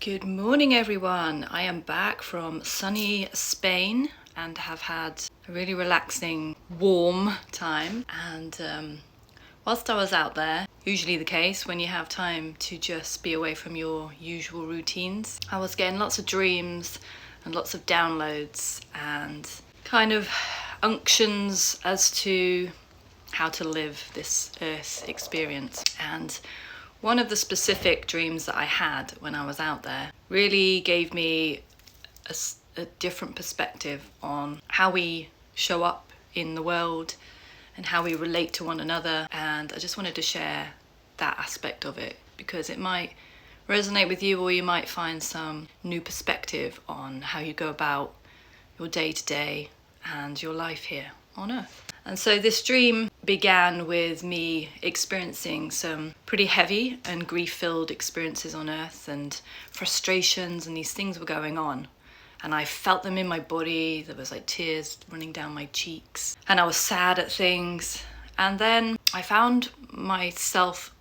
Good morning, everyone. I am back from sunny Spain and have had a really relaxing, warm time. And whilst I was out there, usually the case when you have time to just be away from your usual routines, I was getting lots of dreams and lots of downloads and kind of unctions as to how to live this Earth experience. And one of the specific dreams that I had when I was out there really gave me a different perspective on how we show up in the world and how we relate to one another. And I just wanted to share that aspect of it because it might resonate with you, or you might find some new perspective on how you go about your day-to-day and your life here on Earth. And so this dream began with me experiencing some pretty heavy and grief-filled experiences on Earth, and frustrations, and these things were going on. And I felt them in my body. There was like tears running down my cheeks. And I was sad at things. And then I found myself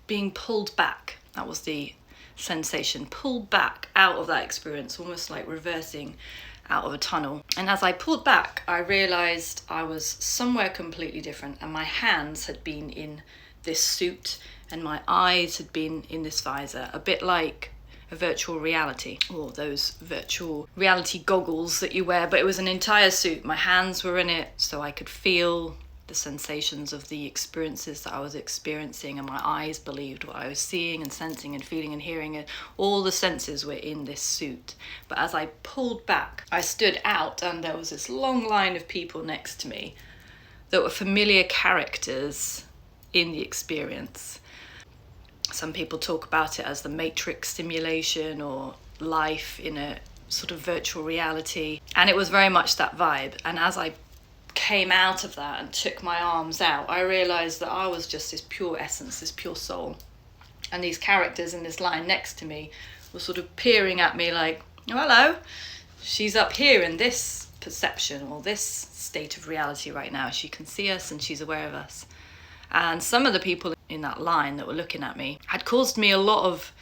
being pulled back. That was the sensation, pulled back out of that experience, almost like reversing out of a tunnel. And as I pulled back, I realized I was somewhere completely different, and my hands had been in this suit and my eyes had been in this visor, a bit like a virtual reality, or those virtual reality goggles that you wear, but it was an entire suit. My hands were in it so I could feel the sensations of the experiences that I was experiencing, and my eyes believed what I was seeing and sensing and feeling and hearing, and all the senses were in this suit. But as I pulled back, I stood out, and there was this long line of people next to me that were familiar characters in the experience. Some people talk about it as the Matrix simulation or life in a sort of virtual reality, and it was very much that vibe. And as I came out of that and took my arms out, I realized that I was just this pure essence, this pure soul. And these characters in this line next to me were sort of peering at me like, oh, hello, she's up here in this perception or this state of reality right now. She can see us and she's aware of us. And some of the people in that line that were looking at me had caused me a lot of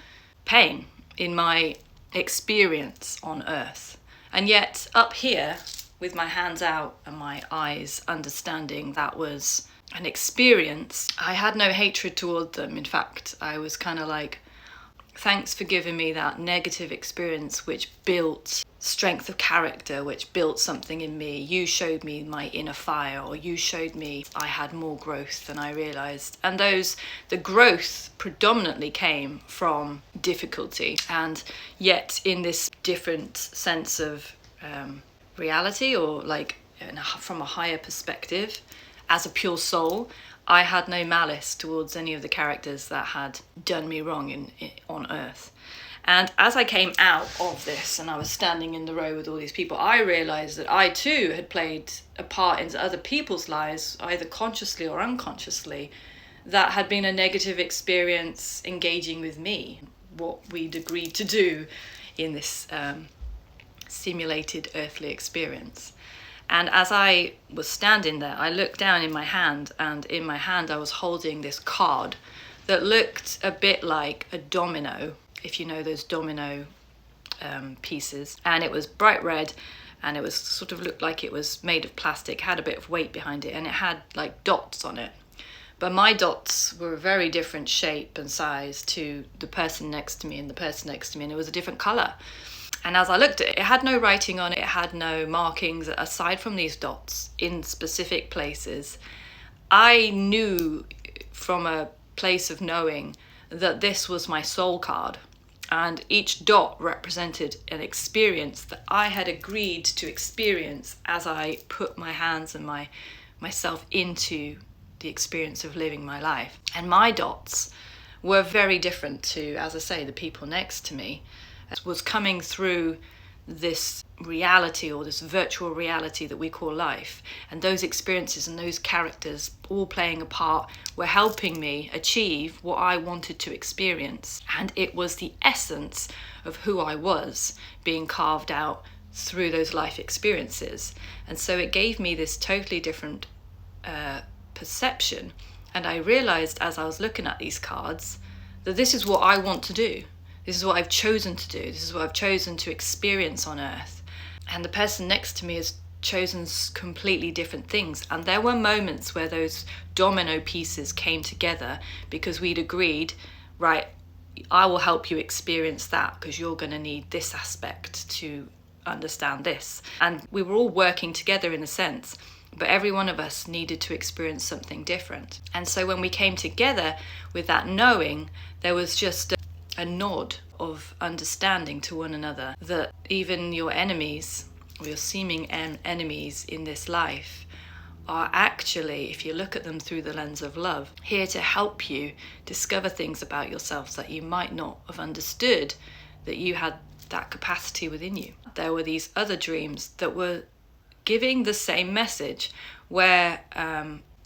pain in my experience on Earth. And yet up here, with my hands out and my eyes understanding that was an experience, I had no hatred toward them. In fact, I was kind of like, thanks for giving me that negative experience which built strength of character, which built something in me. You showed me my inner fire, or you showed me I had more growth than I realized. And the growth predominantly came from difficulty, and yet in this different sense of reality, or like from a higher perspective, as a pure soul, I had no malice towards any of the characters that had done me wrong on Earth. And as I came out of this and I was standing in the row with all these people, I realized that I too had played a part in other people's lives, either consciously or unconsciously, that had been a negative experience engaging with me, what we'd agreed to do in this simulated earthly experience. And as I was standing there, I looked down in my hand, and in my hand I was holding this card that looked a bit like a domino, if you know those domino pieces. And it was bright red, and it was sort of looked like it was made of plastic, had a bit of weight behind it, and it had like dots on it. But my dots were a very different shape and size to the person next to me and the person next to me, and it was a different color. And as I looked at it, it had no writing on it, it had no markings aside from these dots in specific places. I knew from a place of knowing that this was my soul card, and each dot represented an experience that I had agreed to experience as I put my hands and myself into the experience of living my life. And my dots were very different to, as I say, the people next to me. Was coming through this reality, or this virtual reality that we call life, and those experiences and those characters all playing a part were helping me achieve what I wanted to experience. And it was the essence of who I was being carved out through those life experiences. And so it gave me this totally different perception. And I realized as I was looking at these cards that this is what I want to do. This is what I've chosen to do. This is what I've chosen to experience on earth. And the person next to me has chosen completely different things. And there were moments where those domino pieces came together because we'd agreed, right, I will help you experience that because you're going to need this aspect to understand this. And we were all working together in a sense, but every one of us needed to experience something different. And so when we came together with that knowing, there was just a nod of understanding to one another that even your enemies, or your seeming enemies in this life, are actually, if you look at them through the lens of love, here to help you discover things about yourselves that you might not have understood that you had that capacity within you. There were these other dreams that were giving the same message, where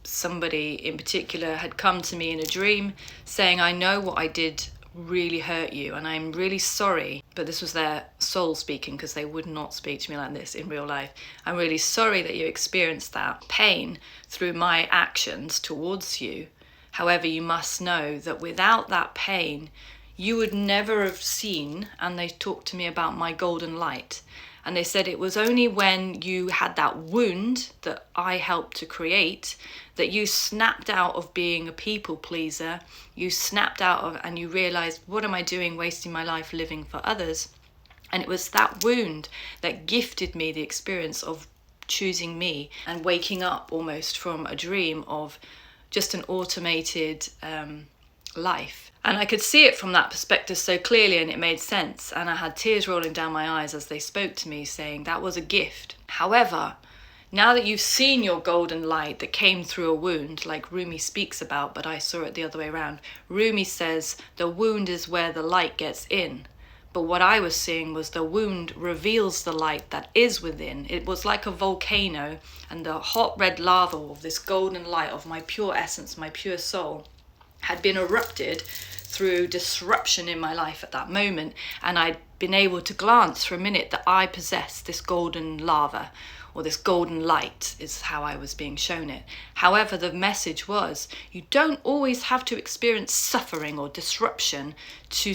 somebody in particular had come to me in a dream saying, I know what I did really hurt you and I'm really sorry. But this was their soul speaking, because they would not speak to me like this in real life. I'm really sorry that you experienced that pain through my actions towards you. However, you must know that without that pain, you would never have seen, and they talked to me about my golden light. And they said it was only when you had that wound that I helped to create that you snapped out of being a people pleaser. You snapped out of, and you realized, what am I doing wasting my life living for others? And it was that wound that gifted me the experience of choosing me and waking up almost from a dream of just an automated life. And I could see it from that perspective so clearly, and it made sense. And I had tears rolling down my eyes as they spoke to me, saying that was a gift. However, now that you've seen your golden light that came through a wound, like Rumi speaks about, but I saw it the other way around. Rumi says the wound is where the light gets in. But what I was seeing was the wound reveals the light that is within. It was like a volcano, and the hot red lava of this golden light of my pure essence, my pure soul, had been erupted through disruption in my life at that moment. And I'd been able to glance for a minute that I possessed this golden lava, or this golden light is how I was being shown it. However, the message was, you don't always have to experience suffering or disruption to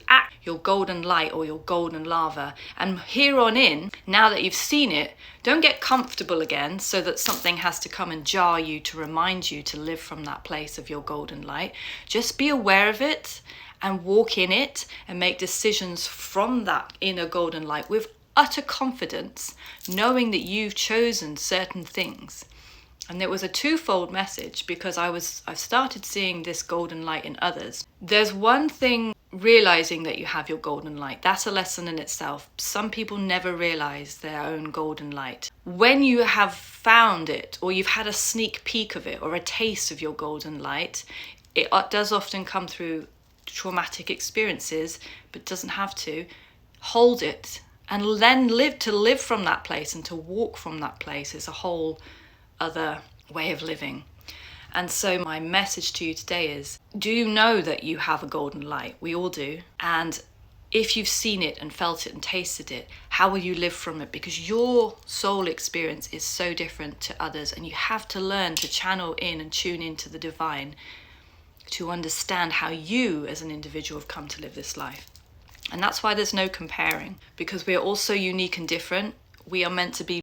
act your golden light or your golden lava. And here on in, now that you've seen it, don't get comfortable again so that something has to come and jar you to remind you to live from that place of your golden light. Just be aware of it and walk in it and make decisions from that inner golden light with utter confidence, knowing that you've chosen certain things. And it was a twofold message, because I've started seeing this golden light in others. There's one thing, realizing that you have your golden light. That's a lesson in itself. Some people never realize their own golden light. When you have found it, or you've had a sneak peek of it, or a taste of your golden light, it does often come through traumatic experiences, but doesn't have to. Hold it. And then live from that place, and to walk from that place is a whole other way of living. And so my message to you today is, do you know that you have a golden light? We all do. And if you've seen it and felt it and tasted it, how will you live from it? Because your soul experience is so different to others, and you have to learn to channel in and tune into the divine to understand how you as an individual have come to live this life. And that's why there's no comparing, because we are all so unique and different. We are meant to be